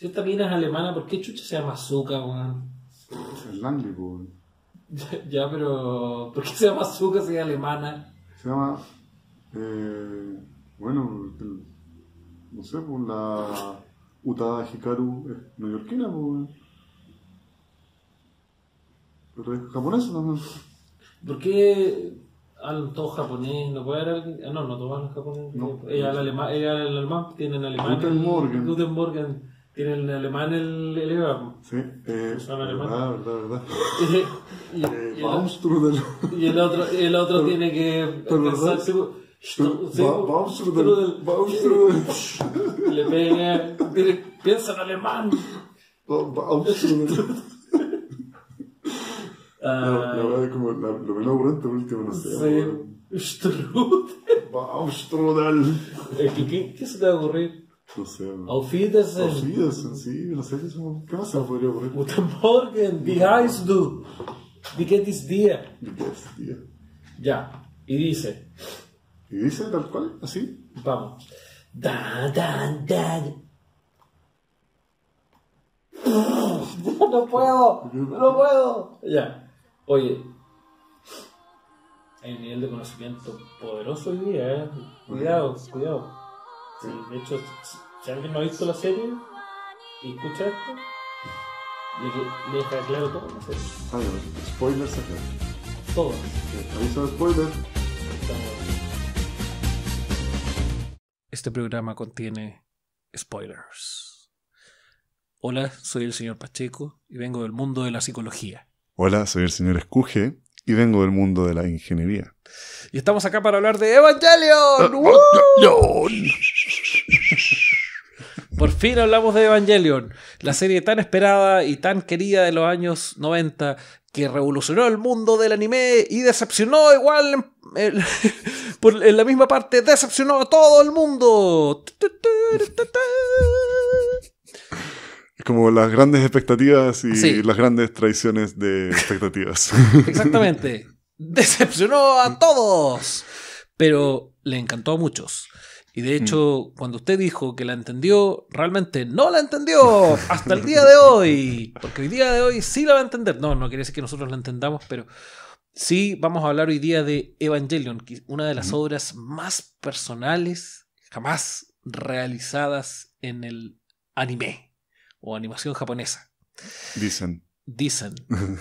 Si esta mina es alemana, ¿por qué chucha se llama Zuka, weón? Es Langley, pues. Ya, pero... ¿por qué se llama Zuka si es alemana? Se llama... bueno, no sé, pues la Utada Hikaru es neoyorquina, pues. Pero es japonesa también. ¿Por qué hablan todo japonés? ¿No puede haber alguien? Ah, no, todos hablan japonés. No. Ella habla alemán, tiene en alemán. Guten Morgen. Guten Morgen. Tiene en alemán el Eva. Sí, Son alemán. verdad. y Baumstrudel. y el otro tiene que pensarse. Baumstrudel. Le pega. Piensa en alemán. Baumstrudel. La verdad es como lo menos ocurrente por último, no sé. Baumstrudel. ¿Qué se te va a ocurrir? No sé. Auf Wiedersehen. Auf Wiedersehen, sí, no sé qué más se me podría ocurrir. Guten Morgen, wie heißt du? Wie geht es dir? Ya, y dice. ¿Y dice tal cual? ¿Así? Vamos. Dan. No puedo. Ya. Oye. Hay un nivel de conocimiento poderoso hoy día, Cuidado. Sí, de hecho, si alguien no ha visto la serie y escucha esto, le deja claro todo la serie. Spoilers acá. Todo. Aviso de spoiler. Este programa contiene spoilers. Hola, soy el señor Pacheco y vengo del mundo de la psicología. Hola, soy el señor Escuje y vengo del mundo de la ingeniería. Y estamos acá para hablar de Evangelion. Por fin hablamos de Evangelion, la serie tan esperada y tan querida de los años 90 que revolucionó el mundo del anime y decepcionó igual en la misma parte, decepcionó a todo el mundo. Es como las grandes expectativas y Sí. las grandes traiciones de expectativas. Exactamente. Decepcionó a todos, pero le encantó a muchos. Y de hecho, cuando usted dijo que la entendió, realmente no la entendió hasta el día de hoy. Porque hoy día de hoy sí la va a entender. No quiere decir que nosotros la entendamos, pero sí vamos a hablar hoy día de Evangelion, que es una de las obras más personales jamás realizadas en el anime o animación japonesa. Dicen.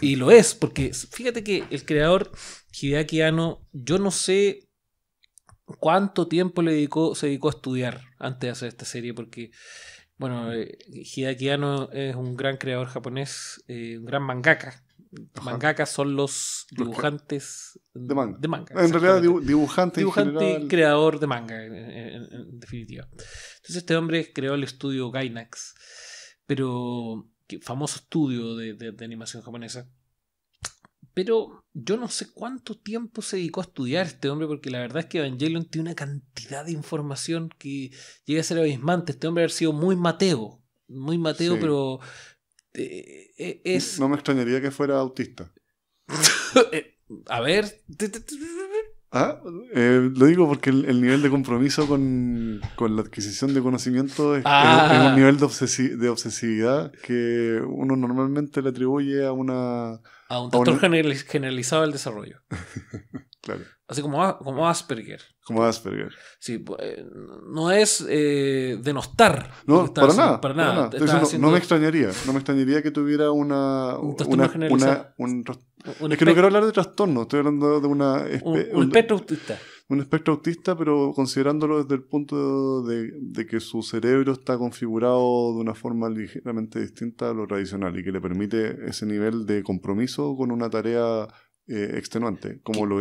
Y lo es, porque fíjate que el creador Hideaki Anno, yo no sé cuánto tiempo se dedicó a estudiar antes de hacer esta serie, porque bueno, Hideaki Anno es un gran creador japonés, un gran mangaka. Mangakas son los dibujantes de manga. En realidad dibujante y creador de manga, en definitiva. Entonces este hombre creó el estudio Gainax, pero famoso estudio de animación japonesa. Pero yo no sé cuánto tiempo se dedicó a estudiar este hombre, porque la verdad es que Evangelion tiene una cantidad de información que llega a ser abismante. Este hombre ha sido muy Mateo, sí. Pero es... No me extrañaría que fuera autista. A ver... Lo digo porque el nivel de compromiso con la adquisición de conocimiento es un nivel de obsesividad que uno normalmente le atribuye a un trastorno generalizado del desarrollo. Claro. Así como Asperger. Como Asperger. Sí, no es denostar. No, para nada. Entonces, no me extrañaría que tuviera un trastorno generalizado. Es que no quiero hablar de trastorno, estoy hablando de un espectro autista. Un espectro autista, pero considerándolo desde el punto de que su cerebro está configurado de una forma ligeramente distinta a lo tradicional y que le permite ese nivel de compromiso con una tarea extenuante, como lo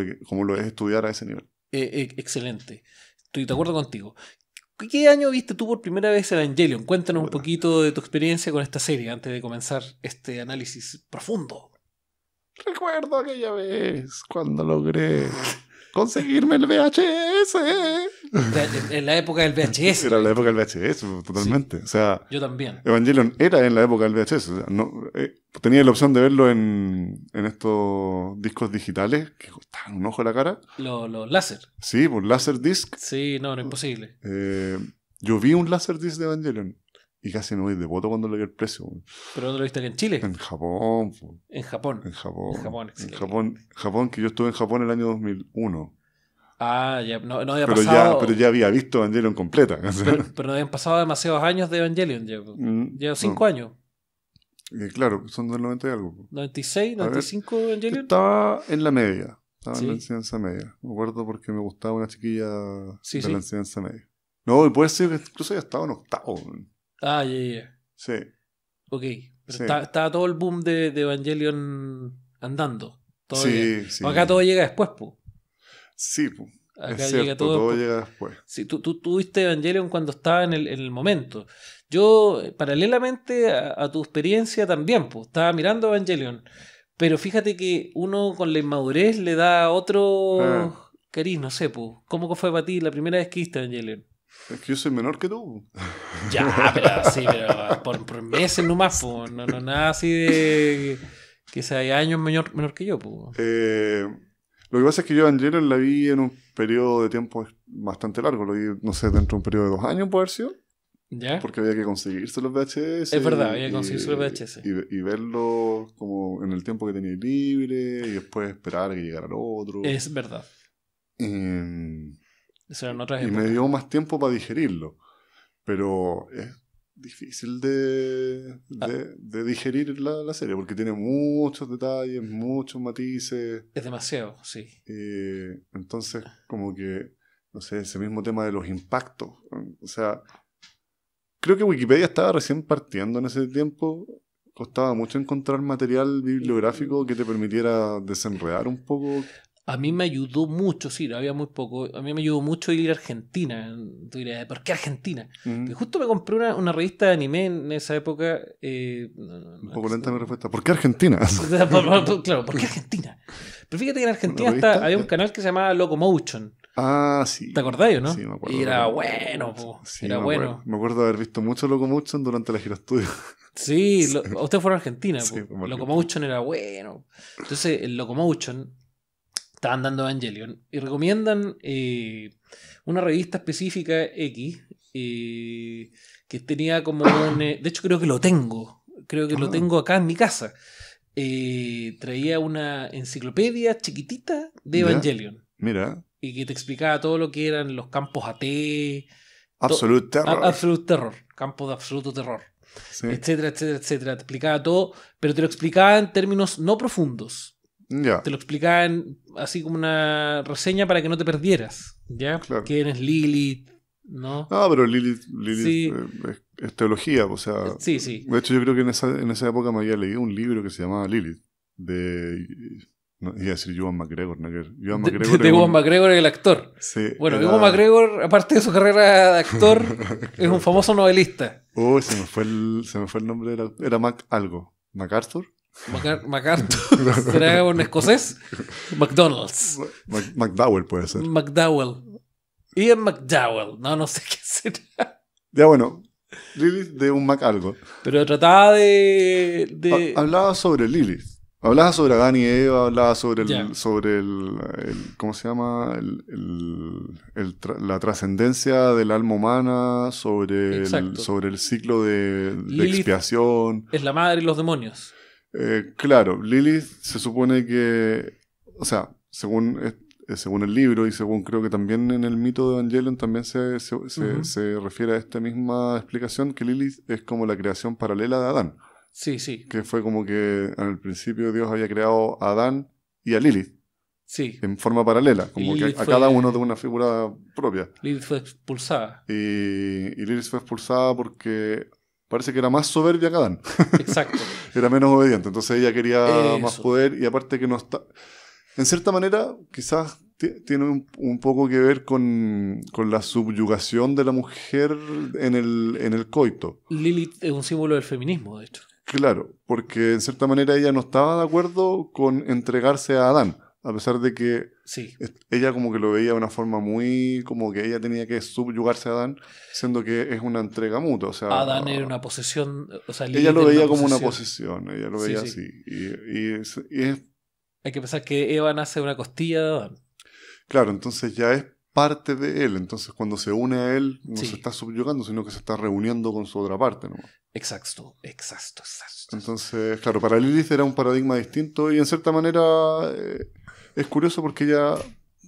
es estudiar a ese nivel. Excelente. Estoy de acuerdo contigo. ¿Qué año viste tú por primera vez Evangelion? Cuéntanos un poquito de tu experiencia con esta serie antes de comenzar este análisis profundo. Recuerdo aquella vez cuando logré conseguirme el VHS. En la época del VHS. Era la época del VHS, totalmente. Sí, o sea, yo también. Evangelion era en la época del VHS. O sea, tenía la opción de verlo en estos discos digitales que costaban un ojo a la cara. Los láser. Sí, por Laserdisc. Sí, no es imposible. Yo vi un Laserdisc de Evangelion. Y casi me voy de poto cuando le vi el precio. ¿Pero dónde lo viste? ¿Aquí en Chile? En Japón. En Japón. En Japón. Excelente. Japón, que yo estuve en Japón el año 2001. Ah, ya, no había Pero pasado... pero ya había visto Evangelion completa. Pero no habían pasado demasiados años de Evangelion. Llevo 5 años. Claro, son del 90 y algo. 96, 95 Evangelion. Estaba en la media. Estaba Sí. en la enseñanza media. Me acuerdo porque me gustaba una chiquilla Sí, de sí. la enseñanza media. No, y puede ser que incluso haya estado en octavo. Ah, ya. Sí. Ok. Pero Sí. estaba todo el boom de Evangelion andando. Todavía. Sí. Acá todo llega después, po. Sí, pues. Acá Es llega cierto, todo. todo llega después. Sí, tú viste Evangelion cuando estaba en el momento. Yo, paralelamente a tu experiencia también, pues, estaba mirando Evangelion. Pero fíjate que uno con la inmadurez le da otro cariz, no sé, pues. ¿Cómo fue para ti la primera vez que viste Evangelion? Es que yo soy menor que tú. Ya, pero por meses nomás, pues. No, nada así de que sea años menor que yo, pues. Lo que pasa es que yo Evangelion la vi en un periodo de tiempo bastante largo. Lo vi, no sé, dentro de un periodo de 2 años, puede haber sido. ¿Ya? Porque había que conseguirse los VHS. Es verdad, había que conseguirse los VHS. Y verlo como en el tiempo que tenía libre y después esperar a que llegara el otro. Es verdad. Eso eran otras Y épocas. me dio más tiempo para digerirlo. Pero es difícil de digerir la serie porque tiene muchos detalles, muchos matices. Es demasiado, sí. Entonces, como que, no sé, ese mismo tema de los impactos. O sea, creo que Wikipedia estaba recién partiendo en ese tiempo. Costaba mucho encontrar material bibliográfico que te permitiera desenredar un poco. A mí me ayudó mucho, sí, había muy poco. A mí me ayudó mucho ir a Argentina. Tú dirás, ¿por qué Argentina? Y justo me compré una revista de anime en esa época. Un poco lenta mi respuesta. ¿Por qué Argentina? Claro, ¿por qué Argentina? Pero fíjate que en Argentina había un canal que se llamaba Locomotion. Ah, sí. ¿Te acordás, no? Sí, me acuerdo. Y era bueno, po. Sí, Era bueno. Me acuerdo de haber visto mucho Locomotion durante la gira estudio. Sí, ustedes fueron a Argentina. Sí, Po. Locomotion era bueno. Entonces, el Locomotion estaban dando Evangelion y recomiendan una revista específica X que tenía como un... de hecho, creo que lo tengo. Creo que lo tengo acá en mi casa. Traía una enciclopedia chiquitita de Evangelion. Mira. Y que te explicaba todo lo que eran los campos AT. Absolute Terror. Absolute Terror. Campos de absoluto terror. Sí. Etcétera. Te explicaba todo, pero te lo explicaba en términos no profundos. Ya. Te lo explicaba así como una reseña para que no te perdieras. ¿Ya? Claro. ¿Quién es Lilith? ¿No? Ah, pero Lilith Sí. es teología, o sea... Sí. De hecho, yo creo que en esa época me había leído un libro que se llamaba Lilith, de... No, iba a decir Ewan McGregor, ¿no? Ewan McGregor de Ewan McGregor, el actor. Sí, bueno, Ewan McGregor, aparte de su carrera de actor, es un famoso novelista. Oh, se me fue el nombre. Era Mac algo. ¿MacArthur? MacArthur. ¿Será un escocés? McDonald's. McDowell puede ser. McDowell. Ian McDowell. No sé qué será. Ya bueno, Lilith de un Mac algo. Pero trataba de... Hablaba sobre Lilith. Hablaba sobre Adán y Eva, hablaba sobre el ¿cómo se llama? La trascendencia del alma humana, sobre el ciclo de expiación. Es la madre y los demonios. Claro, Lilith se supone que, o sea, según el libro y según creo que también en el mito de Evangelion también se refiere a esta misma explicación, que Lilith es como la creación paralela de Adán. Sí. Que fue como que en el principio Dios había creado a Adán y a Lilith. Sí. En forma paralela, como que a cada uno de una figura propia. Lilith fue expulsada. Y Lilith fue expulsada porque parece que era más soberbia que Adán. Exacto. Era menos obediente, entonces ella quería más poder y aparte que no está... En cierta manera, quizás tiene un poco que ver con la subyugación de la mujer en el coito. Lilith es un símbolo del feminismo, de hecho. Claro, porque en cierta manera ella no estaba de acuerdo con entregarse a Adán, a pesar de que ella como que lo veía de una forma muy... como que ella tenía que subyugarse a Adán, siendo que es una entrega mutua. O sea, Adán era una posesión... O sea, ella lo veía como una posesión, ella lo veía así. Y hay que pensar que Eva nace de una costilla de Adán. Claro, entonces ya es parte de él. Entonces, cuando se une a él, no Sí. se está subyugando, sino que se está reuniendo con su otra parte, ¿no? Exacto. Entonces, claro, para Lilith era un paradigma distinto y en cierta manera es curioso porque ella,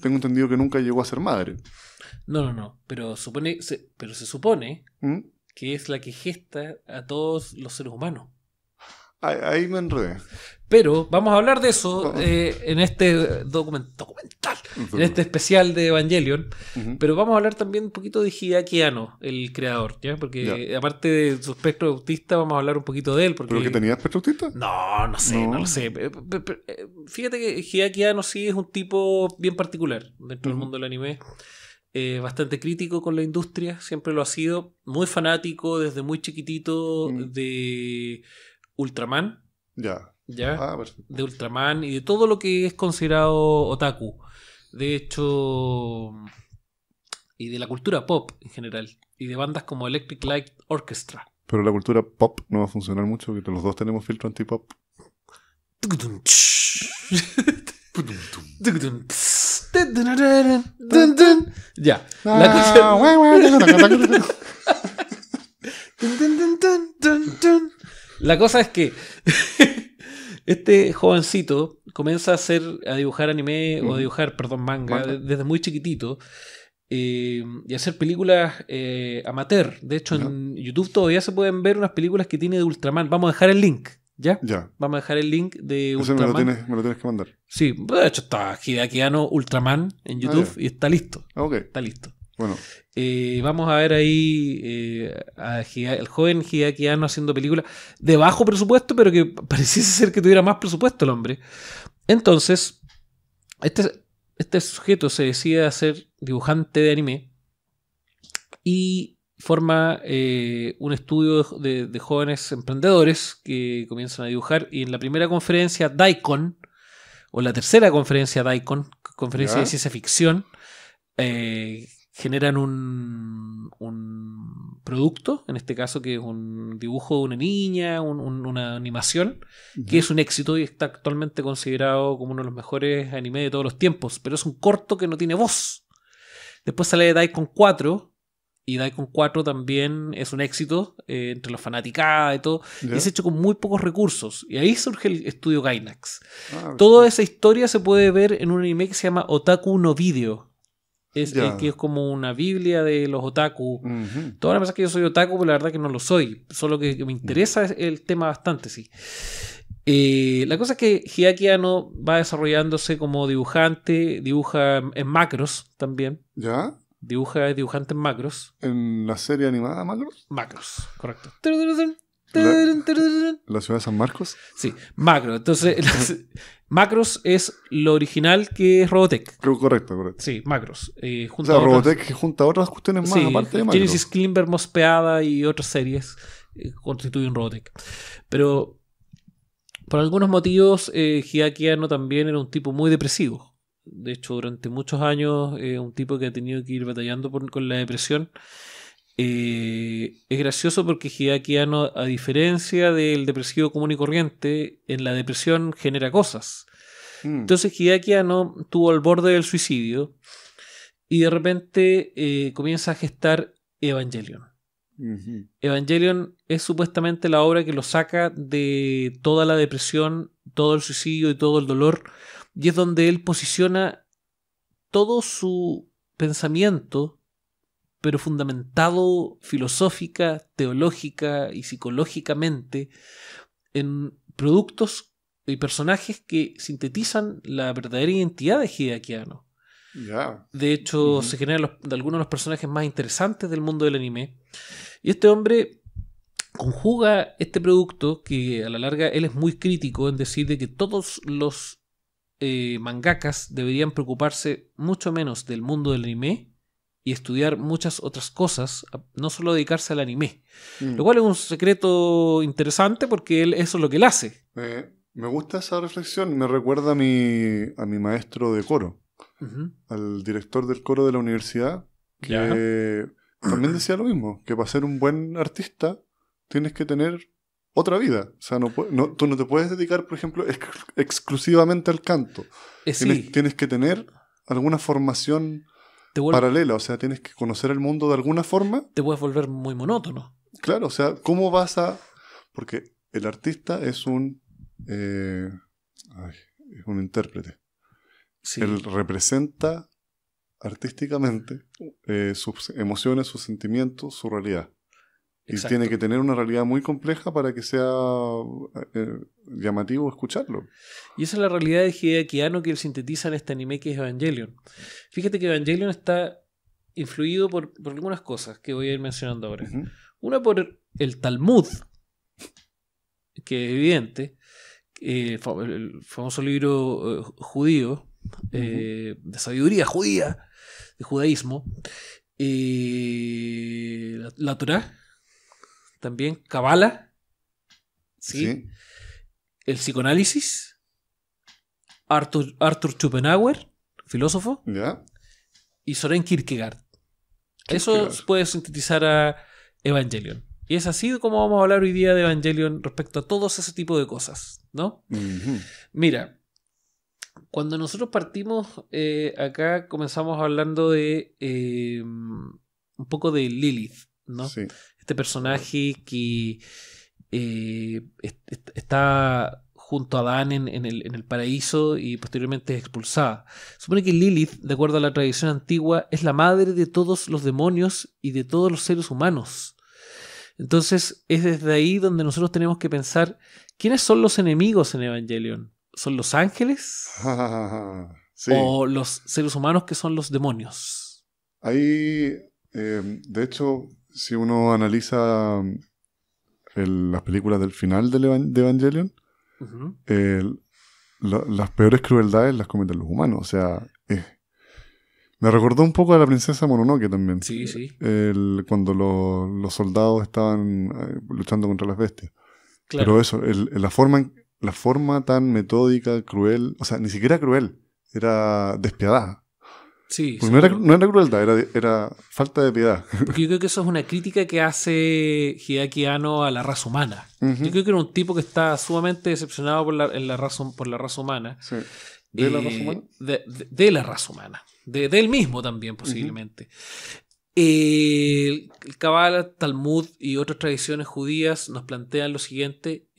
tengo entendido que nunca llegó a ser madre. No. Pero se supone ¿Mm? que es la que gesta a todos los seres humanos. Ahí me enredé. Pero vamos a hablar de eso en este documental, en este especial de Evangelion. Ujú. Pero vamos a hablar también un poquito de Hideaki Anno, el creador, ¿ya? Porque aparte de su espectro autista, vamos a hablar un poquito de él. Porque... ¿Pero que tenía espectro autista? No sé, no lo sé. Fíjate que Hideaki Anno sí es un tipo bien particular dentro del mundo del anime. Bastante crítico con la industria, siempre lo ha sido. Muy fanático desde muy chiquitito de Ultraman. Ya. ¿Ya? Perfecto. De Ultraman y de todo lo que es considerado otaku. De hecho, y de la cultura pop en general. Y de bandas como Electric Light Orchestra. Pero la cultura pop no va a funcionar mucho, porque los dos tenemos filtro antipop. Ya. La cosa es que este jovencito comienza a dibujar anime o a dibujar, manga desde muy chiquitito y a hacer películas amateur. De hecho, en YouTube todavía se pueden ver unas películas que tiene de Ultraman. Vamos a dejar el link, ¿ya? Vamos a dejar el link de Ultraman. Me lo tienes que mandar. Sí, de hecho está Hideaki Anno Ultraman en YouTube y está listo. Está listo. Bueno. Vamos a ver ahí al joven Hideaki Anno haciendo películas de bajo presupuesto, pero que pareciese ser que tuviera más presupuesto el hombre. Entonces, este sujeto se decide a ser dibujante de anime y forma un estudio de jóvenes emprendedores que comienzan a dibujar. Y en la primera conferencia Daikon, o la tercera conferencia Daikon, conferencia de ciencia ficción, generan un producto, en este caso que es un dibujo de una niña, una animación, que es un éxito y está actualmente considerado como uno de los mejores animes de todos los tiempos, pero es un corto que no tiene voz. Después sale Daikon 4, y Daikon 4 también es un éxito entre los fanaticadas y todo, y es hecho con muy pocos recursos, y ahí surge el estudio Gainax. Toda esa historia se puede ver en un anime que se llama Otaku no Video. Que es como una biblia de los otaku. Toda la verdad que yo soy otaku, pero la verdad que no lo soy. Solo que me interesa el tema bastante, sí. La cosa es que Hideaki Anno va desarrollándose como dibujante, dibuja en macros también. ¿Ya? Es dibujante en macros. ¿En la serie animada Macros? Macros, correcto. ¿La ciudad de San Marcos? Sí, Macros. Entonces, Macros es lo original que es Robotech. Correcto. Sí, Macros. Robotech que junta otras cuestiones más aparte de Macros. Genesis Klimber, Mospeada y otras series constituyen Robotech. Pero por algunos motivos, Hideaki Anno también era un tipo muy depresivo. De hecho, durante muchos años, un tipo que ha tenido que ir batallando con la depresión. Es gracioso porque Hideaki Anno, a diferencia del depresivo común y corriente, en la depresión genera cosas. Entonces Hideaki Anno estuvo al borde del suicidio y de repente comienza a gestar Evangelion. Evangelion es supuestamente la obra que lo saca de toda la depresión, todo el suicidio y todo el dolor, y es donde él posiciona todo su pensamiento, pero fundamentado filosófica, teológica y psicológicamente en productos y personajes que sintetizan la verdadera identidad de Hideaki Anno. De hecho, se generan algunos de los personajes más interesantes del mundo del anime. Y este hombre conjuga este producto que a la larga él es muy crítico en decir de que todos los mangakas deberían preocuparse mucho menos del mundo del anime y estudiar muchas otras cosas, no solo dedicarse al anime. Lo cual es un secreto interesante porque eso es lo que él hace. Me gusta esa reflexión, me recuerda a mi maestro de coro, al director del coro de la universidad, que también decía lo mismo, que para ser un buen artista tienes que tener otra vida. O sea, tú no te puedes dedicar, por ejemplo, exclusivamente al canto. Sí. Tienes que tener alguna formación paralela, o sea, tienes que conocer el mundo de alguna forma. Te puedes volver muy monótono. Claro, o sea, ¿cómo vas a...? Porque el artista es es un intérprete. Sí. Él representa artísticamente sus emociones, sus sentimientos, su realidad. Exacto. Y tiene que tener una realidad muy compleja para que sea llamativo escucharlo. Y esa es la realidad de Hideaki Anno que él sintetiza en este anime que es Evangelion. Fíjate que Evangelion está influido por algunas cosas que voy a ir mencionando ahora. Uh-huh. Una por el Talmud, que es evidente, el famoso libro judío, de sabiduría judía, de judaísmo, la Torá, también Kabbalah, ¿sí? El psicoanálisis, Arthur Schopenhauer, filósofo, ¿Ya? y Soren Kierkegaard. Eso puede sintetizar a Evangelion. Y es así como vamos a hablar hoy día de Evangelion respecto a todos ese tipo de cosas, ¿no? Uh-huh. Mira, cuando nosotros partimos acá comenzamos hablando de un poco de Lilith, ¿no? Sí. Este personaje que está junto a Adán en el paraíso y posteriormente es expulsada. Supone que Lilith, de acuerdo a la tradición antigua, es la madre de todos los demonios y de todos los seres humanos. Entonces es desde ahí donde nosotros tenemos que pensar ¿quiénes son los enemigos en Evangelion? ¿Son los ángeles? Sí. ¿O los seres humanos que son los demonios? Ahí, de hecho, si uno analiza las películas del final de Evangelion, Uh-huh. las peores crueldades las cometen los humanos. O sea, me recordó un poco a la princesa Mononoke también. Sí, sí. Cuando los soldados estaban luchando contra las bestias. Claro. Pero eso, la forma tan metódica, cruel, o sea, ni siquiera cruel, era despiadada. Sí, Porque no era crueldad, era falta de piedad. Porque yo creo que eso es una crítica que hace Hideaki Anno a la raza humana. Uh-huh. Yo creo que era un tipo que está sumamente decepcionado por la raza humana. Sí. ¿De la raza humana? De la raza humana. De él mismo también, posiblemente. El Kabbalah, Talmud y otras tradiciones judías nos plantean lo siguiente.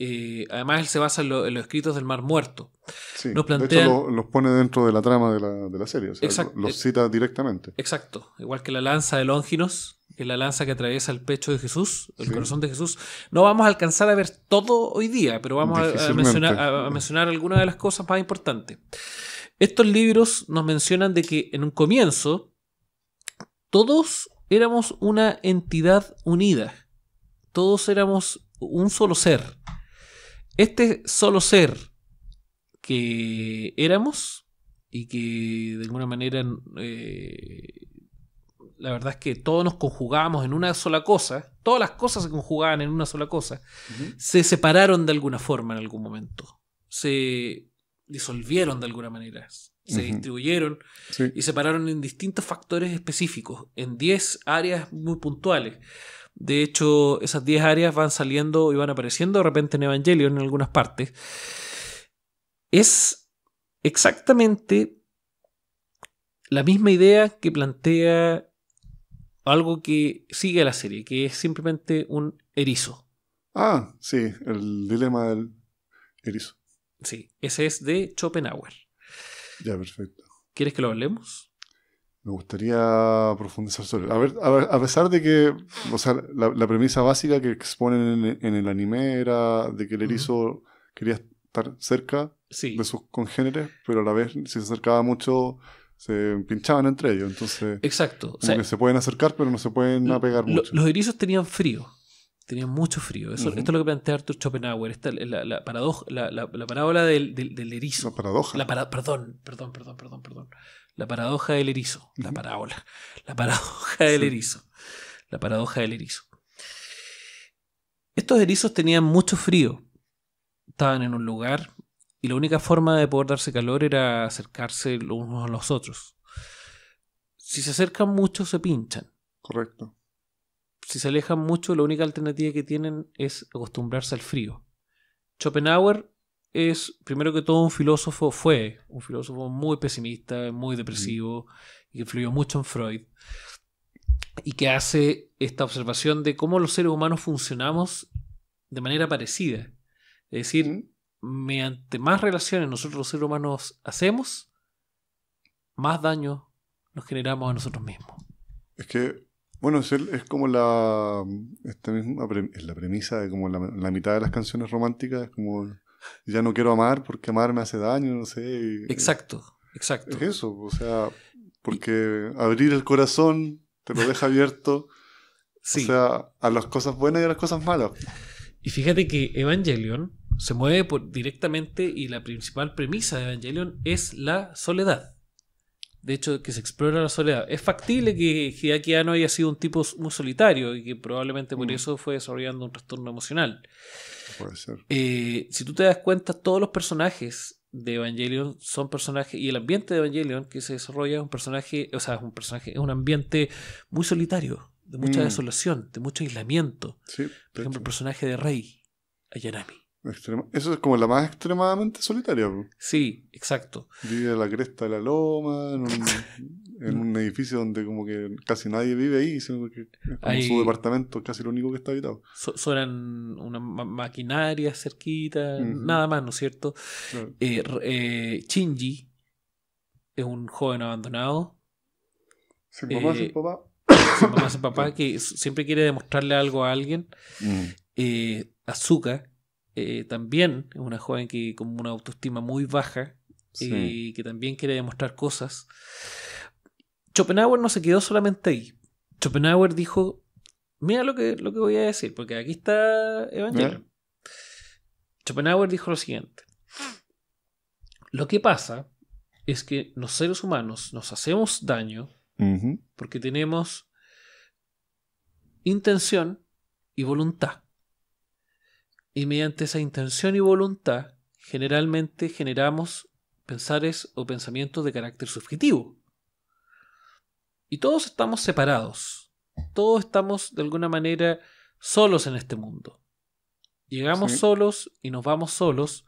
Además, él se basa en los escritos del Mar Muerto. Sí, nos plantean... de hecho los pone dentro de la trama de la serie. O sea, los cita directamente. Exacto. Igual que la lanza de Longinos, que es la lanza que atraviesa el pecho de Jesús, el corazón de Jesús. No vamos a alcanzar a ver todo hoy día, pero vamos a mencionar algunas de las cosas más importantes. Estos libros nos mencionan de que en un comienzo todos éramos una entidad unida. Todos éramos un solo ser. Este solo ser que éramos y que de alguna manera la verdad es que todos nos conjugábamos en una sola cosa, todas las cosas se conjugaban en una sola cosa, se separaron de alguna forma en algún momento, se disolvieron de alguna manera, se distribuyeron y separaron en distintos factores específicos, en 10 áreas muy puntuales. De hecho, esas 10 áreas van saliendo y van apareciendo de repente en Evangelion en algunas partes. Es exactamente la misma idea que plantea algo que sigue a la serie, que es simplemente un erizo. Ah, sí, el dilema del erizo. Sí, ese es de Schopenhauer. Ya, perfecto. ¿Quieres que lo hablemos? Me gustaría profundizar sobre... A pesar de que, o sea, la premisa básica que exponen en el anime era de que el erizo quería estar cerca de sus congéneres, pero a la vez si se acercaba mucho se pinchaban entre ellos, entonces exacto, como que se pueden acercar pero no se pueden apegar mucho. Los erizos tenían frío, tenían mucho frío. Esto es lo que plantea Arthur Schopenhauer. Esta es la parábola del erizo. La paradoja. Perdón. La paradoja del erizo. La paradoja del erizo. La paradoja del erizo. Estos erizos tenían mucho frío. Estaban en un lugar y la única forma de poder darse calor era acercarse los unos a los otros. Si se acercan mucho, se pinchan. Correcto. Si se alejan mucho, la única alternativa que tienen es acostumbrarse al frío. Schopenhauer es, primero que todo, fue un filósofo muy pesimista, muy depresivo, y que influyó mucho en Freud, y que hace esta observación de cómo los seres humanos funcionamos de manera parecida. Es decir, mediante más relaciones nosotros los seres humanos hacemos, más daño nos generamos a nosotros mismos. Es que, bueno, es como es la premisa de como la mitad de las canciones románticas, es como, ya no quiero amar porque amar me hace daño, no sé. Exacto. Es eso, o sea, porque abrir el corazón te lo deja abierto, sí. O sea, a las cosas buenas y a las cosas malas. Y fíjate que Evangelion se mueve directamente, y la principal premisa de Evangelion es la soledad. De hecho, que se explora la soledad. Es factible que Hideaki Anno haya sido un tipo muy solitario y que probablemente por eso fue desarrollando un trastorno emocional. Puede ser. Si tú te das cuenta, todos los personajes de Evangelion son personajes, y el ambiente de Evangelion que se desarrolla es un ambiente muy solitario, de mucha desolación, de mucho aislamiento. Sí, por ejemplo, el personaje de Rei, Ayanami. Eso es como la más extremadamente solitaria. Sí, exacto. Vive a la cresta de la loma, en un edificio donde como que casi nadie vive ahí, sino que es como su departamento, casi lo único que está habitado. Suenan una maquinaria cerquita, nada más, ¿no es cierto? Claro. Shinji es un joven abandonado. Sin mamá, sin papá. Sin mamá, sin papá, que siempre quiere demostrarle algo a alguien. Asuka también es una joven que con una autoestima muy baja, que también quiere demostrar cosas. Schopenhauer no se quedó solamente ahí. Schopenhauer dijo, mira lo que voy a decir, porque aquí está Evangelion. Schopenhauer dijo lo siguiente: lo que pasa es que los seres humanos nos hacemos daño porque tenemos intención y voluntad. Y mediante esa intención y voluntad, generalmente generamos pensares o pensamientos de carácter subjetivo. Y todos estamos separados. Todos estamos, de alguna manera, solos en este mundo. Llegamos solos y nos vamos solos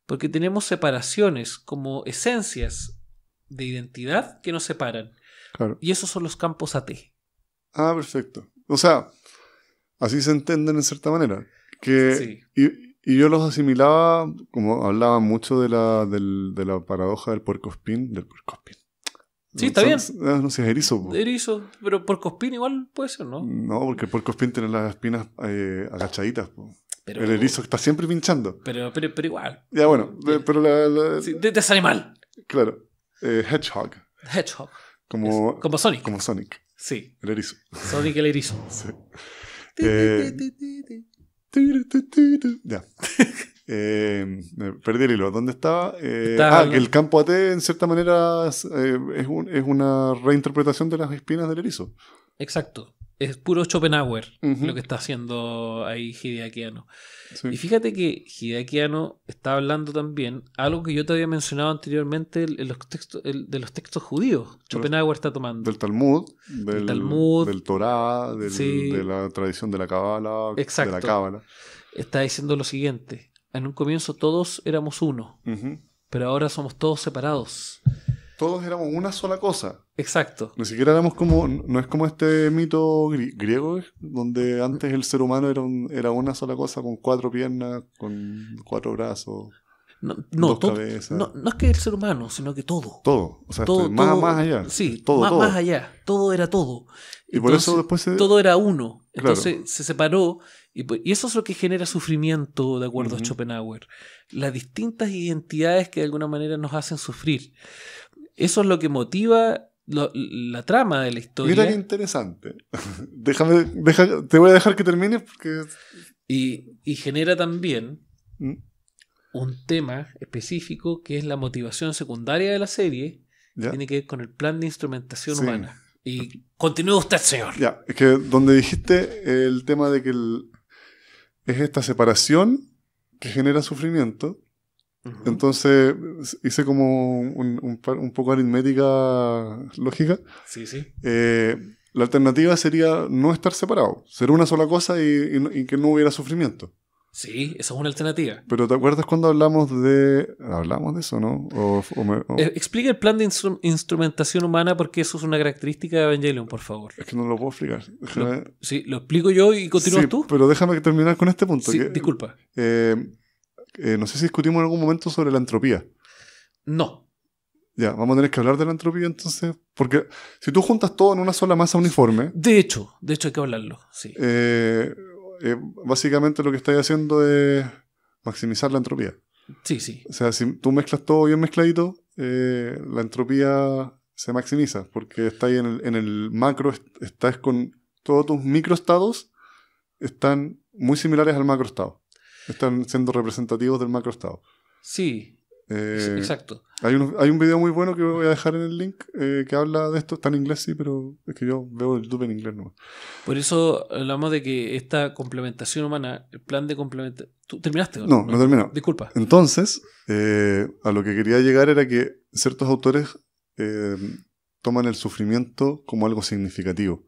porque tenemos separaciones como esencias de identidad que nos separan. Claro. Y esos son los campos AT. Ah, perfecto. O sea, así se entienden en cierta manera. Y yo los asimilaba, como hablaban mucho de la paradoja del puercoespín. Sí, está bien. No sé, es erizo. Erizo, pero puercoespín igual puede ser, ¿no? No, porque el puercoespín tiene las espinas agachaditas. Pero, el erizo está siempre pinchando. Pero igual. Ya, bueno, pero sí, de ese animal. Claro. Hedgehog. Como Sonic. Como Sonic. Sí. El erizo. Sonic el erizo. Sí. Ya. Perdí el hilo. ¿Dónde estaba? Que el campo AT en cierta manera es una reinterpretación de las espinas del erizo. Exacto. Es puro Schopenhauer lo que está haciendo ahí Hideaki Anno. Sí. Y fíjate que Hideaki Anno está hablando también algo que yo te había mencionado anteriormente de los textos judíos. Schopenhauer está tomando del Talmud, del Torá, de la tradición de la Cábala. Exacto. De la Cábala. Está diciendo lo siguiente: en un comienzo todos éramos uno, pero ahora somos todos separados. Todos éramos una sola cosa. Exacto. Ni siquiera éramos no es como este mito griego, donde antes el ser humano era una sola cosa con 4 piernas, con 4 brazos, 2 cabezas. No es que el ser humano, sino que todo. Todo. O sea, más allá. Sí, todo. Más allá. Todo era todo. Y entonces, por eso después todo era uno. Entonces claro. se separó. Y eso es lo que genera sufrimiento, de acuerdo a Schopenhauer. Las distintas identidades que de alguna manera nos hacen sufrir. Eso es lo que motiva la trama de la historia. Mira qué interesante. Te voy a dejar que termines porque... Y genera también un tema específico que es la motivación secundaria de la serie. ¿Ya? Tiene que ver con el plan de instrumentación humana. Y continúe usted, señor. Ya, es que donde dijiste el tema de que es esta separación que genera sufrimiento. Entonces hice como un poco aritmética lógica. Sí. La alternativa sería no estar separado, ser una sola cosa y que no hubiera sufrimiento. Sí, esa es una alternativa. Pero ¿te acuerdas cuando hablamos de eso, no? Explica el plan de instrumentación humana porque eso es una característica de Evangelion, por favor. Es que no lo puedo explicar. Lo explico yo y continúas tú. Pero déjame terminar con este punto. Sí, disculpa. No sé si discutimos en algún momento sobre la entropía. No. Ya, vamos a tener que hablar de la entropía entonces. Porque si tú juntas todo en una sola masa uniforme. De hecho hay que hablarlo. Sí. Básicamente lo que estáis haciendo es maximizar la entropía. Sí. O sea, si tú mezclas todo bien mezcladito, la entropía se maximiza. Porque estáis en el macro, estás con todos tus microestados, están muy similares al macroestado. Están siendo representativos del macroestado. Sí. Exacto. Hay un video muy bueno que voy a dejar en el link que habla de esto. Está en inglés, sí, pero es que yo veo el YouTube en inglés nomás. Por eso hablamos de que esta complementación humana, el plan de complementación... ¿Tú terminaste? No termino. Disculpa. Entonces, a lo que quería llegar era que ciertos autores toman el sufrimiento como algo significativo.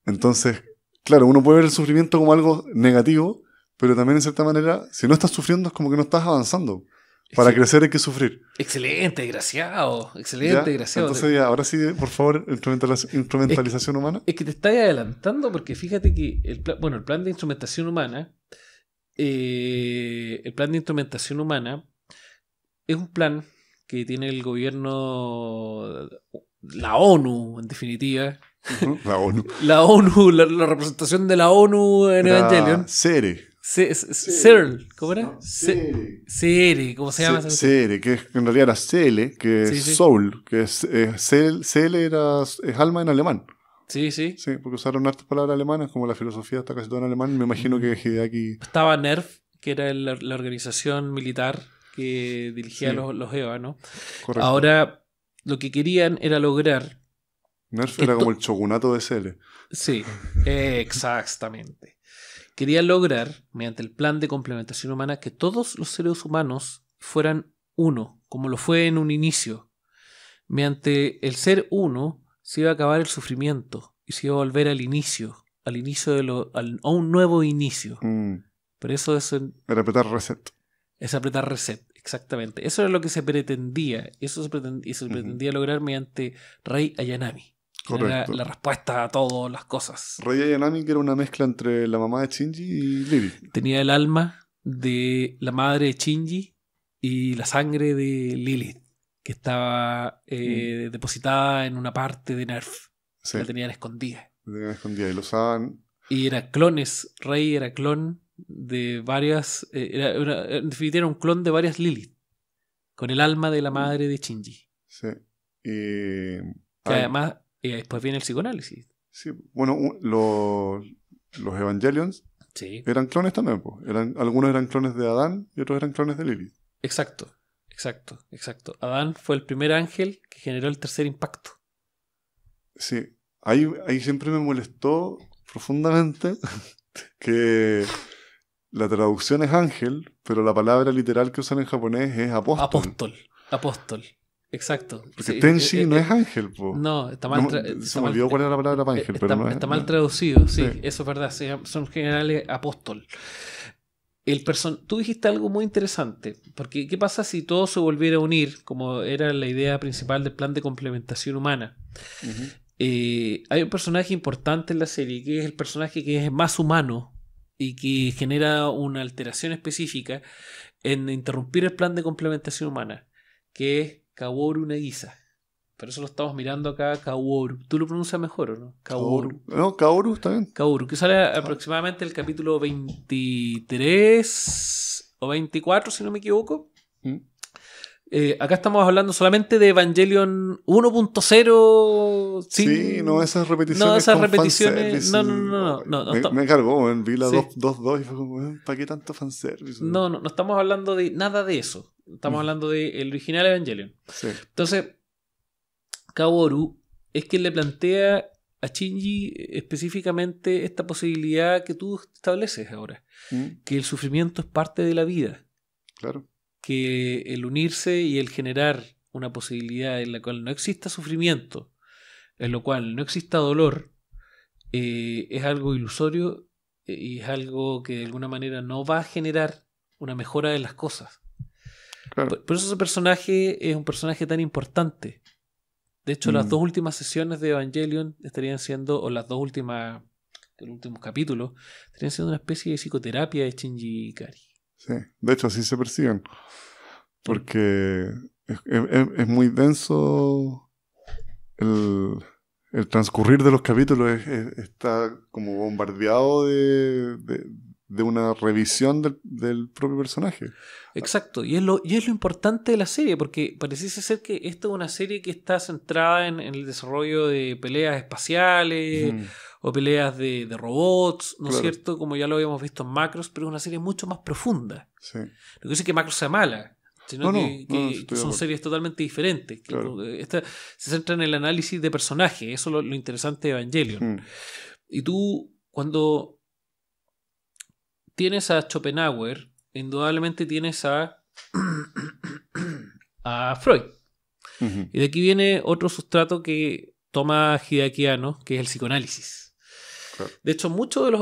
Entonces, claro, uno puede ver el sufrimiento como algo negativo, pero también en cierta manera, si no estás sufriendo es como que no estás avanzando. Para crecer hay que sufrir. Excelente, desgraciado. Excelente, desgraciado. Entonces ya, ahora sí, por favor, instrumentalización humana. Es que te estás adelantando porque fíjate que el plan de instrumentación humana, es un plan que tiene el gobierno, la ONU, en definitiva. La ONU. La representación de la ONU en Evangelion. CERN, ¿cómo era? CERN, ¿cómo se llama? CERN, que en realidad era CL, que es Soul, que es CL es alma en alemán. Sí. Sí, porque usaron hartas palabras alemanas, como la filosofía está casi toda en alemán. Me imagino que Hideaki... Estaba NERV, que era la organización militar que dirigía los EVA, ¿no? Correcto. Ahora, lo que querían era lograr... NERV era como el shogunato de CL. Sí, exactamente. Quería lograr, mediante el plan de complementación humana, que todos los seres humanos fueran uno, como lo fue en un inicio. Mediante el ser uno se iba a acabar el sufrimiento y se iba a volver al inicio a un nuevo inicio. Pero eso era apretar reset. Es apretar reset, exactamente. Eso era lo que se pretendía. Eso se pretendía lograr mediante Rei Ayanami. Era la respuesta a todas las cosas. Rei Ayanami, que era una mezcla entre la mamá de Shinji y Lilith. Tenía el alma de la madre de Shinji y la sangre de Lilith, que estaba depositada en una parte de Nerf. Sí. La tenían escondida. Y lo usaban. Y era clones. Rei era clon de varias. En definitiva, era un clon de varias Lilith. Con el alma de la madre de Shinji. Sí. Que además. Y después viene el psicoanálisis. Sí, bueno, los Evangelions eran clones también. Algunos eran clones de Adán y otros eran clones de Lilith. Exacto. Adán fue el primer ángel que generó el tercer impacto. Sí, ahí siempre me molestó profundamente que la traducción es ángel, pero la palabra literal que usan en japonés es apóstol. Apóstol. Exacto. Porque Tenshi no es ángel, po. No, está mal. Se me olvidó cuál era la palabra para ángel, pero no es. Está mal traducido, sí, eso es verdad. Son generales apóstol. Tú dijiste algo muy interesante, porque ¿qué pasa si todo se volviera a unir, como era la idea principal del plan de complementación humana? Hay un personaje importante en la serie, que es el personaje que es más humano y que genera una alteración específica en interrumpir el plan de complementación humana, que es Kaworu Nagisa. Por eso lo estamos mirando acá, Kaworu. ¿Tú lo pronuncias mejor o no? Kaworu. No, Kaworu está bien. Kaworu, que sale aproximadamente el capítulo 23 o 24, si no me equivoco. Acá estamos hablando solamente de Evangelion 1.0. Sí, no esas repeticiones. No, esas repeticiones. No. Me cargó, vi la 2.2 y fue como, ¿para qué tanto fanservice? No estamos hablando de nada de eso. Estamos hablando del original Evangelion. Sí. Entonces, Kaworu es quien le plantea a Shinji específicamente esta posibilidad que tú estableces ahora. Que el sufrimiento es parte de la vida. Claro. Que el unirse y el generar una posibilidad en la cual no exista sufrimiento, en lo cual no exista dolor, es algo ilusorio y es algo que de alguna manera no va a generar una mejora de las cosas. Claro. Por eso ese personaje es un personaje tan importante. De hecho, las 2 últimas sesiones de Evangelion estarían siendo, o las 2 últimas, el último capítulo, estarían siendo una especie de psicoterapia de Shinji Ikari. Sí, de hecho así se persiguen. Porque es muy denso el transcurrir de los capítulos, está como bombardeado de una revisión del propio personaje. Exacto, y es lo importante de la serie, porque pareciese ser que esta es una serie que está centrada en el desarrollo de peleas espaciales o peleas de robots, ¿no es cierto? Como ya lo habíamos visto en Macross, pero es una serie mucho más profunda. Sí. No quiere decir que Macross sea mala, sino que son series totalmente diferentes. Claro. Esta se centra en el análisis de personajes, eso es lo interesante de Evangelion. Y tú, cuando tienes a Schopenhauer, indudablemente tienes a Freud. Y de aquí viene otro sustrato que toma Hideaki Anno, que es el psicoanálisis. Claro. De hecho,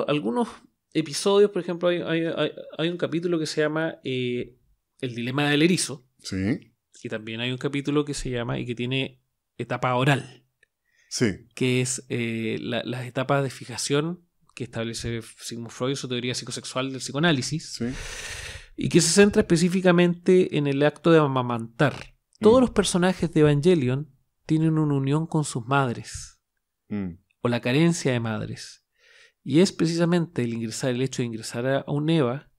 algunos episodios, por ejemplo, hay un capítulo que se llama El dilema del erizo. Sí. Y también hay un capítulo que se llama y que tiene etapa oral. Sí. Que es las etapas de fijación que establece Sigmund Freud, su teoría psicosexual del psicoanálisis. Sí. Y que se centra específicamente en el acto de amamantar. Todos los personajes de Evangelion tienen una unión con sus madres. O la carencia de madres. Y es precisamente el hecho de ingresar a un EVA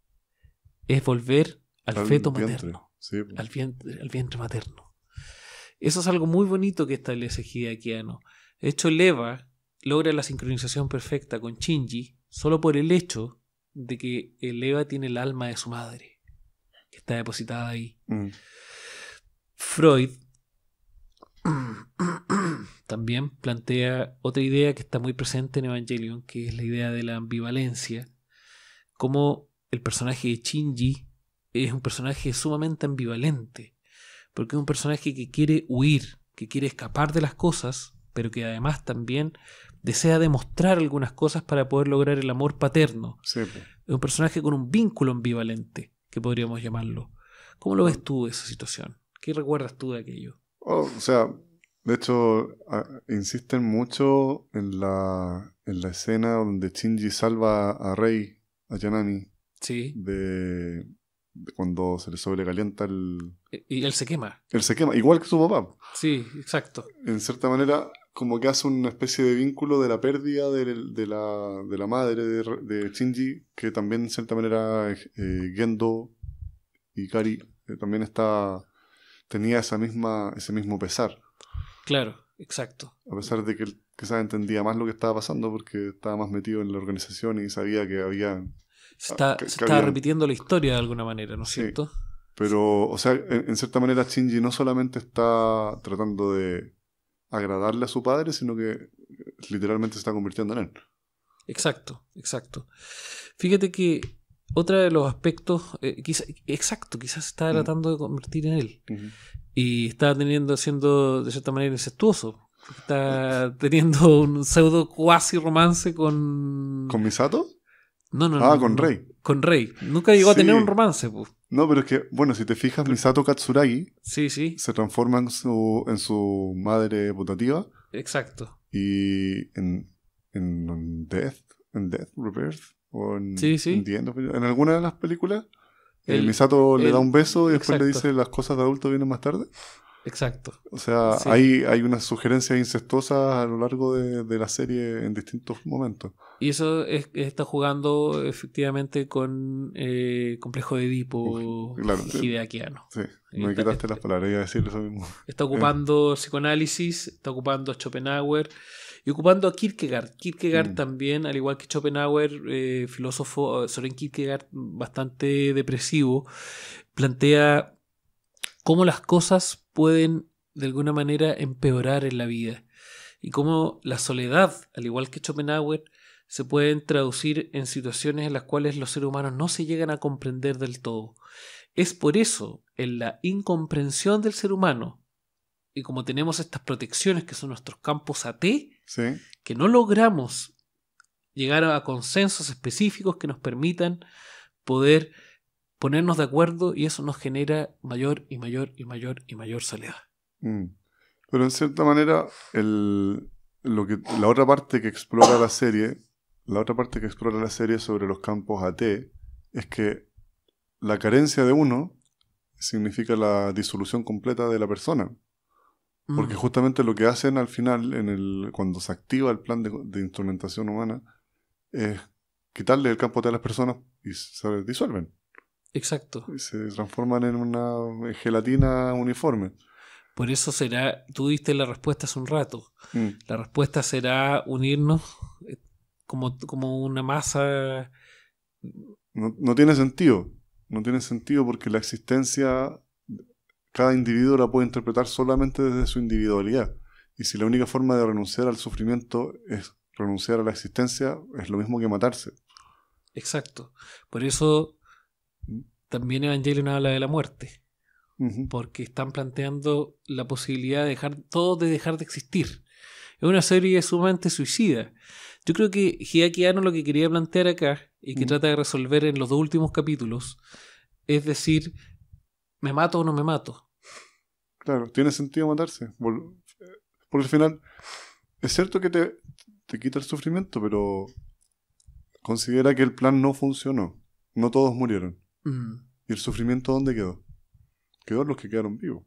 es volver al feto materno. Sí. Al vientre materno. Eso es algo muy bonito que establece Hideaki Anno. De hecho, el EVA logra la sincronización perfecta con Shinji solo por el hecho de que el EVA tiene el alma de su madre, que está depositada ahí. Freud también plantea otra idea que está muy presente en Evangelion, que es la idea de la ambivalencia, como el personaje de Shinji es un personaje sumamente ambivalente, porque es un personaje que quiere huir, que quiere escapar de las cosas, pero que además también desea demostrar algunas cosas para poder lograr el amor paterno. Sí. Es un personaje con un vínculo ambivalente, que podríamos llamarlo. ¿Cómo lo ves tú esa situación? ¿Qué recuerdas tú de aquello? O sea, de hecho, insisten mucho en la escena donde Shinji salva a Rei, a Yanami, Sí. de cuando se le sobrecalienta Y él se quema. Él se quema, igual que su papá. Sí, exacto. En cierta manera, como que hace una especie de vínculo de la pérdida de la madre de Shinji, que también en cierta manera Gendo y Kari también tenía ese mismo pesar. Claro, exacto. A pesar de que él quizás entendía más lo que estaba pasando porque estaba más metido en la organización y sabía que había... Se está repitiendo la historia de alguna manera, ¿no es cierto? Pero, o sea, en cierta manera Shinji no solamente está tratando de agradarle a su padre, sino que literalmente se está convirtiendo en él. Exacto. Fíjate que otro de los aspectos, quizás se está tratando de convertir en él. Y está siendo de cierta manera incestuoso. Está teniendo un pseudo cuasi romance con... ¿Con Misato? No, con Rei. Con Rei. Nunca llegó a tener un romance, pues. No, pero es que, bueno, si te fijas, Misato Katsuragi se transforma en su madre putativa. Exacto. Y en Death Rebirth, o en The End of It, en alguna de las películas, Misato le da un beso y después le dice las cosas de adulto vienen más tarde. Exacto. O sea, hay unas sugerencias incestuosas a lo largo de la serie en distintos momentos. Y eso está jugando efectivamente con complejo de Edipo, claro, Hideaki Anno. Sí, me quitaste las palabras, iba a decir eso mismo. Está ocupando psicoanálisis, está ocupando a Schopenhauer y ocupando a Kierkegaard. Kierkegaard también, al igual que Schopenhauer, filósofo, Soren Kierkegaard, bastante depresivo, plantea cómo las cosas pueden de alguna manera empeorar en la vida y cómo la soledad, al igual que Schopenhauer, se pueden traducir en situaciones en las cuales los seres humanos no se llegan a comprender del todo. Es por eso, en la incomprensión del ser humano, y como tenemos estas protecciones que son nuestros campos AT, que no logramos llegar a consensos específicos que nos permitan poder ponernos de acuerdo, y eso nos genera mayor y mayor y mayor y mayor soledad. Pero en cierta manera, la otra parte que explora la serie sobre los campos AT es que la carencia de uno significa la disolución completa de la persona. Porque justamente lo que hacen al final, cuando se activa el plan de instrumentación humana, es quitarle el campo AT a las personas y se disuelven. Exacto. Y se transforman en una gelatina uniforme. Por eso será, tú diste la respuesta hace un rato, la respuesta será unirnos como una masa. No tiene sentido. No tiene sentido porque la existencia, cada individuo la puede interpretar solamente desde su individualidad. Y si la única forma de renunciar al sufrimiento es renunciar a la existencia, es lo mismo que matarse. Exacto. Por eso también Evangelion habla de la muerte. Porque están planteando la posibilidad de dejar de existir. Es una serie sumamente suicida. Yo creo que Hideaki Anno lo que quería plantear acá, y que trata de resolver en los 2 últimos capítulos, es decir, ¿me mato o no me mato? Claro, tiene sentido matarse. Porque al final, es cierto que te quita el sufrimiento, pero considera que el plan no funcionó. No todos murieron. ¿Y el sufrimiento dónde quedó? Quedó en los que quedaron vivos.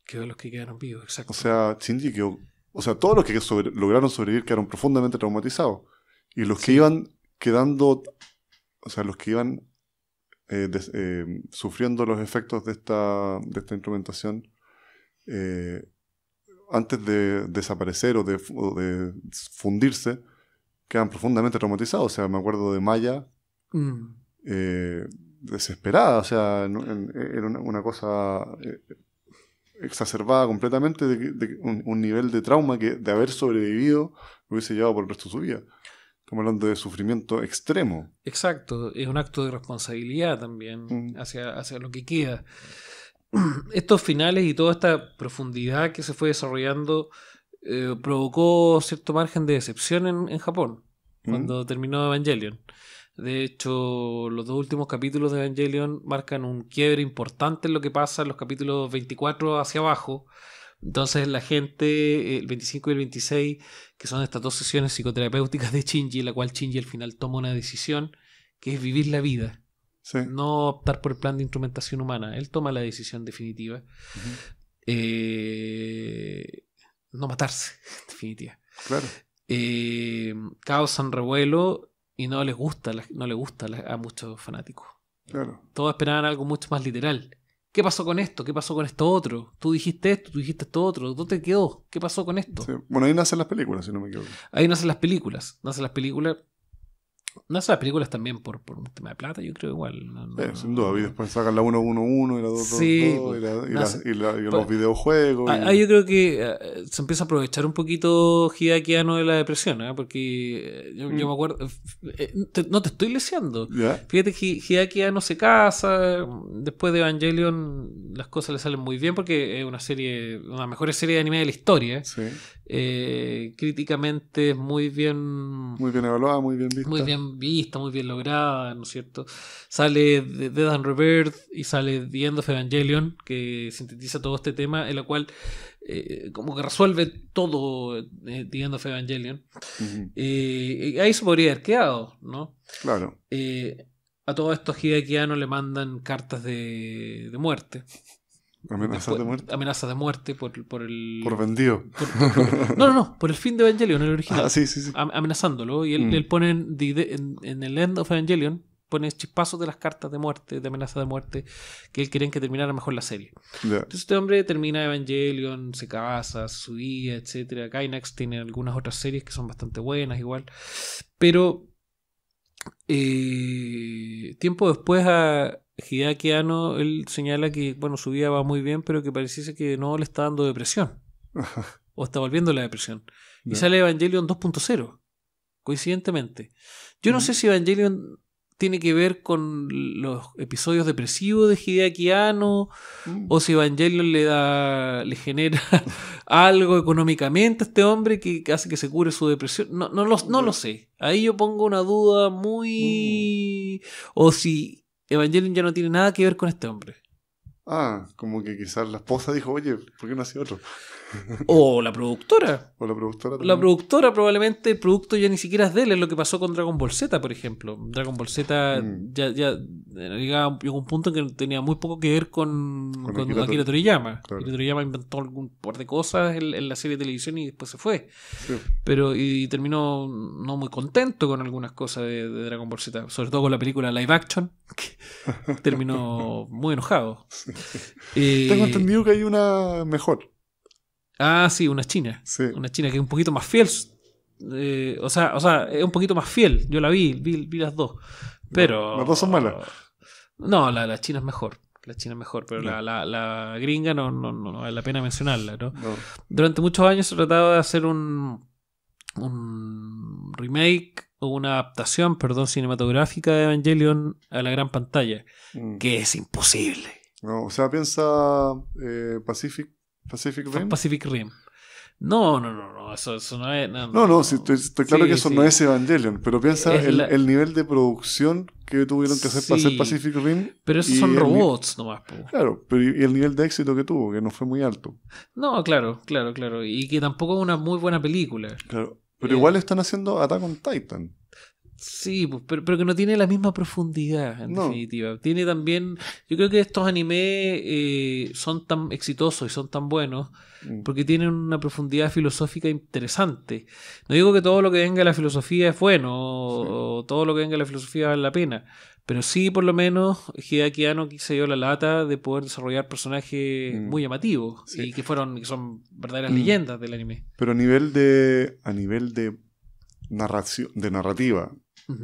Quedó en los que quedaron vivos, exacto. O sea, Shinji quedó... O sea, todos los que lograron sobrevivir quedaron profundamente traumatizados. Y los que iban quedando... O sea, los que iban sufriendo los efectos de esta instrumentación antes de desaparecer o de fundirse, quedan profundamente traumatizados. O sea, me acuerdo de Maya... desesperada, o sea, era una cosa exacerbada completamente de un nivel de trauma que de haber sobrevivido lo hubiese llevado por el resto de su vida. Estamos hablando de sufrimiento extremo. Exacto, es un acto de responsabilidad también hacia lo que queda. Estos finales y toda esta profundidad que se fue desarrollando provocó cierto margen de decepción en Japón cuando terminó Evangelion. De hecho, los 2 últimos capítulos de Evangelion marcan un quiebre importante en lo que pasa en los capítulos 24 hacia abajo. Entonces la gente, el 25 y el 26, que son estas 2 sesiones psicoterapéuticas de Shinji, en la cual Shinji al final toma una decisión, que es vivir la vida. Sí. No optar por el plan de instrumentación humana. Él toma la decisión definitiva. No matarse, en definitiva. Claro. Causan revuelo y no les gusta a muchos fanáticos. Claro. Todos esperaban algo mucho más literal. ¿Qué pasó con esto? ¿Qué pasó con esto otro? Tú dijiste esto otro. ¿Dónde quedó? ¿Qué pasó con esto? Sí. Bueno, ahí nacen las películas, si no me equivoco. Ahí nacen las películas. Nacen las películas también por un tema de plata, yo creo igual. Sin duda. Y después sacan la 1-1-1 y la 2-2-2 y los videojuegos. Ahí yo creo que se empieza a aprovechar un poquito Hideaki Anno de la depresión, porque yo me acuerdo... no te estoy leseando. ¿Ya? Fíjate que Hideaki Anno se casa, después de Evangelion las cosas le salen muy bien porque es una de las mejores series de anime de la historia. Sí. Críticamente muy bien evaluada, muy bien vista, muy bien lograda, ¿no es cierto? Sale Dead and Rebirth y sale The End of Evangelion, que sintetiza todo este tema, en la cual como que resuelve todo The End of Evangelion. Ahí se podría haber quedado, ¿no? Claro. A todo esto Hideaki Anno le mandan cartas de muerte. Amenazas de muerte por el... Por vendido. No, por el fin de Evangelion, el original. Sí. Amenazándolo. Y él pone en el End of Evangelion, pone chispazos de las cartas de muerte, de amenaza de muerte, que él querían que terminara mejor la serie. Yeah. Entonces este hombre termina Evangelion, se casa, su vida, etc. Gainax tiene algunas otras series que son bastante buenas igual. Pero tiempo después a Hideaki Anno él señala que su vida va muy bien, pero que pareciese que no le está dando depresión o está volviendo la depresión. Y sale Evangelion 2.0 coincidentemente. Yo no sé si Evangelion tiene que ver con los episodios depresivos de Hideaki Anno, o si Evangelion le genera algo económicamente a este hombre que hace que se cure su depresión. No lo sé. Ahí yo pongo una duda muy... O si Evangelion ya no tiene nada que ver con este hombre. Como que quizás la esposa dijo, oye, ¿por qué no hacía otro? O la productora. O la productora también. La productora probablemente el producto ya ni siquiera es de él, es lo que pasó con Dragon Ball Z, por ejemplo. Dragon Ball Z ya llegó a un punto en que tenía muy poco que ver con Akira Toriyama. Claro. Akira Toriyama inventó algún par de cosas en la serie de televisión y después se fue. Sí. Pero y terminó no muy contento con algunas cosas de Dragon Ball Z, sobre todo con la película live action, que terminó muy enojado. Tengo entendido que hay una mejor. Sí, una china. Sí. Una china que es un poquito más fiel. O sea, es un poquito más fiel. Yo la vi las dos. Pero. Las dos son malas. No, la china es mejor. La china es mejor, pero No. la gringa no vale la pena mencionarla, ¿no? No. Durante muchos años se trataba de hacer un remake o una adaptación, cinematográfica de Evangelion a la gran pantalla, que es imposible. No, o sea, piensa Pacific Rim. Pacific Rim. No, eso no es... No, sí, estoy claro que eso sí. no es Evangelion, pero piensa Es el nivel de producción que tuvieron que hacer para hacer Pacific Rim. Pero esos y son el robots nomás, po. Claro, pero y el nivel de éxito que tuvo, que no fue muy alto. No, claro. Y que tampoco es una muy buena película. Claro, pero igual están haciendo Attack on Titan. Sí, pues, pero que no tiene la misma profundidad, en definitiva. Tiene también... Yo creo que estos animes son tan exitosos y son tan buenos porque tienen una profundidad filosófica interesante. No digo que todo lo que venga de la filosofía es bueno o todo lo que venga de la filosofía vale la pena, pero sí, por lo menos, Hideaki Anno se dio la lata de poder desarrollar personajes muy llamativos y que son verdaderas leyendas del anime. Pero a nivel de narrativa,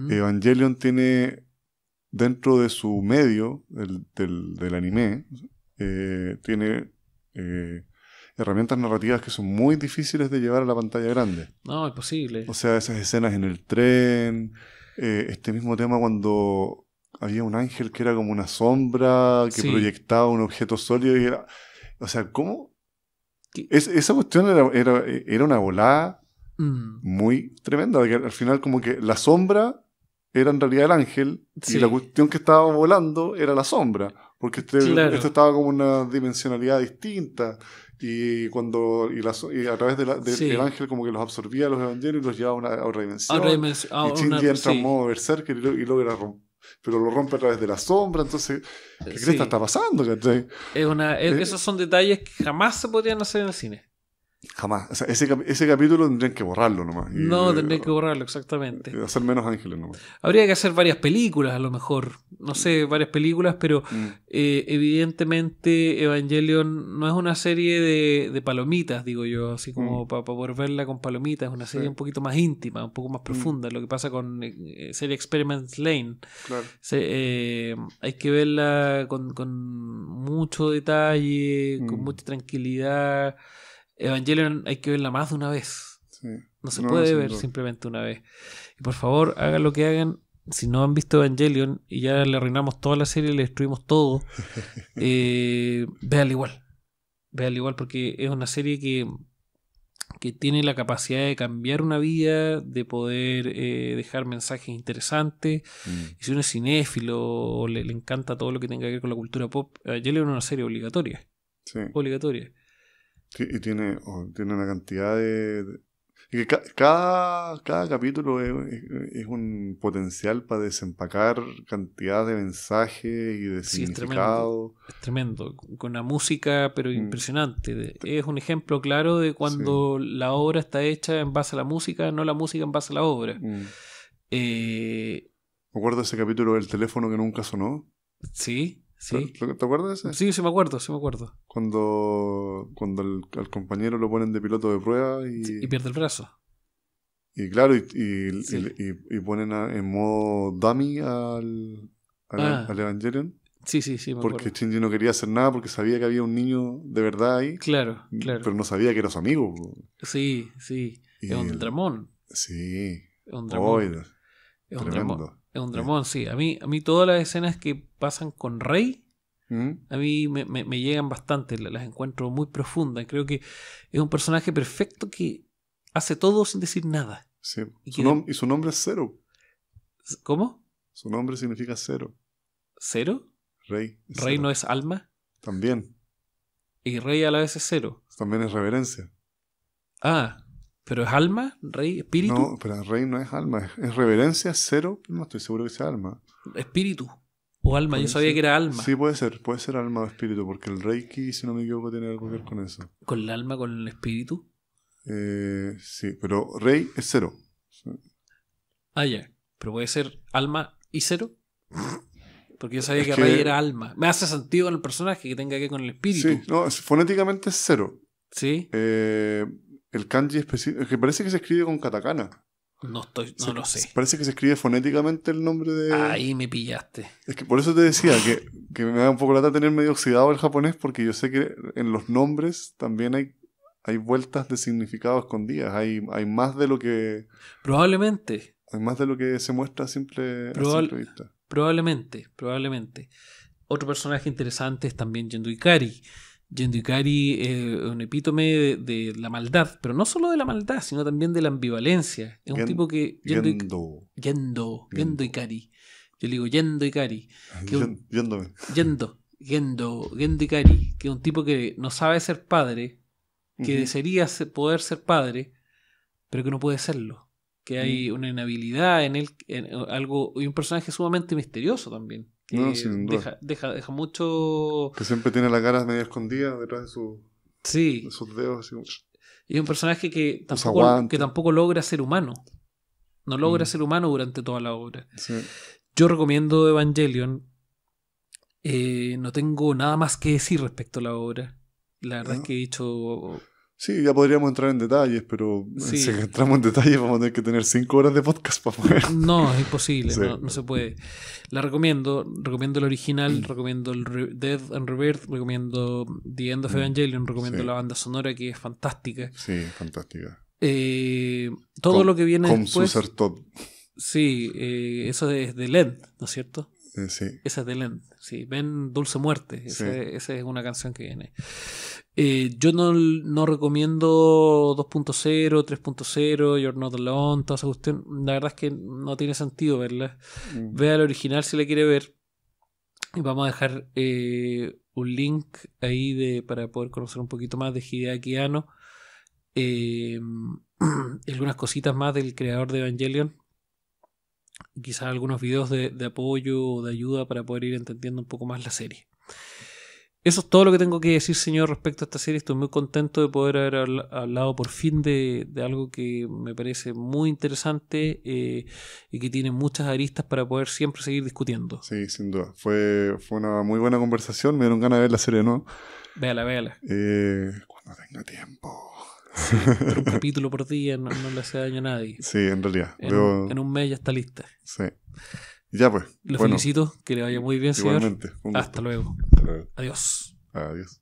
Evangelion tiene dentro de su medio del anime tiene herramientas narrativas que son muy difíciles de llevar a la pantalla grande. No, es posible. O sea, esas escenas en el tren, este mismo tema cuando había un ángel que era como una sombra que proyectaba un objeto sólido y era, o sea, ¿cómo? Esa cuestión era una volada muy tremenda, porque al final como que la sombra era en realidad el ángel y la cuestión que estaba volando era la sombra, porque este estaba como una dimensionalidad distinta y a través del ángel como que los absorbía a los evangelios y los llevaba a otra dimensión. Y Shinji entra en modo berserker y logra romper, pero lo rompe a través de la sombra. Entonces, ¿qué cresta está pasando? Esos son detalles que jamás se podrían hacer en el cine. Jamás. O sea, ese capítulo tendrían que borrarlo nomás. Tendrían que borrarlo, exactamente. Hacer menos ángeles nomás. Habría que hacer varias películas, a lo mejor. No sé, varias películas, pero evidentemente Evangelion no es una serie de palomitas, digo yo, así como para poder verla con palomitas. Es una serie un poquito más íntima, un poco más profunda. Lo que pasa con serie Experiments Lane. Claro. Hay que verla con mucho detalle, con mucha tranquilidad. Evangelion hay que verla más de una vez. Sí. No se puede ver simplemente una vez. Y por favor, hagan lo que hagan. Si no han visto Evangelion y ya le arruinamos toda la serie, le destruimos todo, véanla igual. Véanla igual porque es una serie que tiene la capacidad de cambiar una vida, de poder dejar mensajes interesantes. Y si uno es cinéfilo o le encanta todo lo que tenga que ver con la cultura pop, Evangelion es una serie obligatoria. Sí. Obligatoria. Y tiene una cantidad y que cada capítulo es un potencial para desempacar cantidad de mensajes y de significado. Es tremendo. Con una música, pero impresionante. Es un ejemplo claro de cuando la obra está hecha en base a la música, no la música en base a la obra. Me acuerdo de ese capítulo del teléfono que nunca sonó. Sí. ¿Te acuerdas de ese? Sí, me acuerdo. Cuando al compañero lo ponen de piloto de prueba y pierde el brazo. Y claro, y ponen en modo dummy al Evangelion. Sí, me acuerdo. Porque Shinji no quería hacer nada porque sabía que había un niño de verdad ahí. Claro. Pero no sabía que era su amigo. Sí. Es un dramón. Sí. Es un dramón. Es Es un dramón, sí. A mí todas las escenas que pasan con Rey, a mí me llegan bastante, las encuentro muy profundas. Creo que es un personaje perfecto que hace todo sin decir nada. Sí. Y su nombre es Zero. ¿Cómo? Su nombre significa cero. ¿Cero? Rey. ¿Rey cero. no es alma? También. Y Rey a la vez es cero. También es reverencia. Ah, ¿pero es alma? ¿Rey? ¿Espíritu? No, pero Rey no es alma. Es reverencia, cero. No estoy seguro que sea alma. ¿Espíritu? ¿O alma? Yo sabía que era alma. Sí, puede ser alma o espíritu, porque el Reiki, si no me equivoco, tiene algo que ver con eso. ¿Con el alma, con el espíritu? Sí, pero Rey es cero. Ah, ya. ¿Pero puede ser alma y cero? Porque yo sabía que Rey era alma. Me hace sentido en el personaje que tenga que ver con el espíritu. Sí, no, fonéticamente es cero. ¿Sí? El kanji específico, que parece que se escribe con katakana. No lo sé. Parece que se escribe fonéticamente el nombre de... Ahí me pillaste. Es que por eso te decía que me da un poco lata tener medio oxidado el japonés, porque yo sé que en los nombres también hay vueltas de significado escondidas. Hay más de lo que... Probablemente. Hay más de lo que se muestra a simple vista. Probablemente. Otro personaje interesante es también Gendo Ikari. Gendo Ikari es un epítome de la maldad, pero no solo de la maldad, sino también de la ambivalencia. Es un tipo que... Gendo Ikari. Yo le digo Gendo Ikari. Gendo Ikari, que es un tipo que no sabe ser padre, que desearía poder ser padre, pero que no puede serlo. Que hay una inhabilidad en él, algo, y un personaje sumamente misterioso también. Que deja mucho... Que siempre tiene la cara medio escondida detrás de sus dedos. Así. Y es un personaje que tampoco logra ser humano. No logra ser humano durante toda la obra. Sí. Yo recomiendo Evangelion. No tengo nada más que decir respecto a la obra. La verdad es que he dicho... Sí, ya podríamos entrar en detalles, pero si entramos en detalles vamos a tener que tener 5 horas de podcast para poder. No, es imposible, no se puede. La recomiendo el original, recomiendo el Death and Rebirth, recomiendo The End of Evangelion, recomiendo la banda sonora que es fantástica. Sí, fantástica. Todo lo que viene con después. Susar Todd. Sí, eso es de Led, ¿no es cierto? Sí. Esa es de Led. Sí, ven Dulce Muerte. Esa es una canción que viene. Yo no recomiendo 2.0, 3.0, You're Not Alone, toda esa cuestión. La verdad es que no tiene sentido verla. Vea el original si la quiere ver. Y vamos a dejar un link ahí para poder conocer un poquito más de Hideaki Anno. Algunas cositas más del creador de Evangelion. Quizás algunos videos de apoyo o de ayuda para poder ir entendiendo un poco más la serie. Eso es todo lo que tengo que decir, señor, respecto a esta serie. Estoy muy contento de poder haber hablado por fin de algo que me parece muy interesante y que tiene muchas aristas para poder siempre seguir discutiendo. Sí, sin duda. Fue una muy buena conversación. Me dieron ganas de ver la serie, ¿no? Véala. Cuando tenga tiempo. Sí, pero un capítulo por día no le hace daño a nadie. Sí, en realidad. En un mes ya está lista. Sí. Ya pues. Lo felicito, que le vaya muy bien, señor. Igualmente. Hasta luego. Hasta luego. Adiós. Adiós.